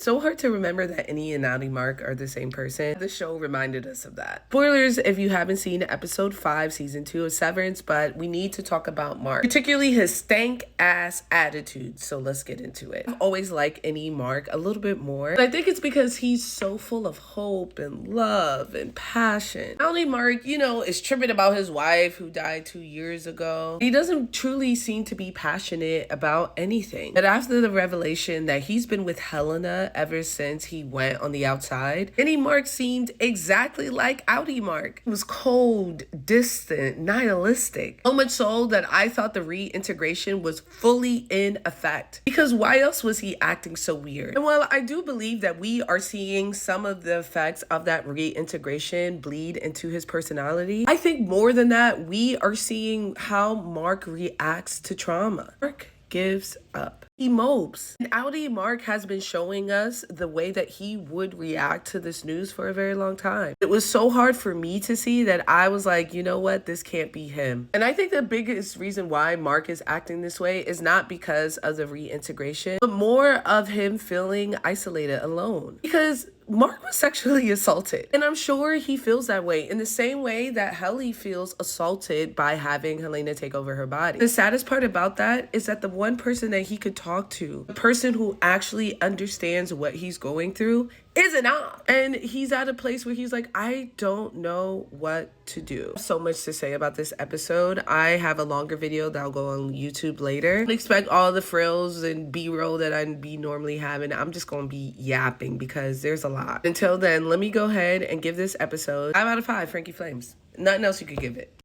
So hard to remember that Innie and Naughty Mark are the same person. The show reminded us of that. Spoilers if you haven't seen episode 5, season 2 of Severance, but we need to talk about Mark, particularly his stank ass attitude. So let's get into it. I've always liked Innie Mark a little bit more. And I think it's because he's so full of hope and love and passion. Naughty Mark, is tripping about his wife who died 2 years ago. He doesn't truly seem to be passionate about anything. But after the revelation that he's been with Helena ever since he went on the outside, Innie Mark seemed exactly like Outie Mark. He was cold, distant, nihilistic. So much so that I thought the reintegration was fully in effect. Because why else was he acting so weird? And while I do believe that we are seeing some of the effects of that reintegration bleed into his personality, I think more than that, we are seeing how Mark reacts to trauma. Mark gives up. He mopes. And Outie Mark has been showing us the way that he would react to this news for a very long time. It was so hard for me to see that I was like, you know what? This can't be him. And I think the biggest reason why Mark is acting this way is not because of the reintegration, but more of him feeling isolated, alone. Because Mark was sexually assaulted, and I'm sure he feels that way in the same way that Helly feels assaulted by having Helena take over her body. The saddest part about that is that the one person that he could talk to, the person who actually understands what he's going through, isn't up. And he's at a place where he's like, I don't know what to do. So much to say about this episode. I have a longer video that'll go on YouTube later. Expect all the frills and B-roll that I'd be normally having. I'm just gonna be yapping because there's a lot. Until then, let me go ahead and give this episode 5 out of 5 Frankie Flames. Nothing else you could give it.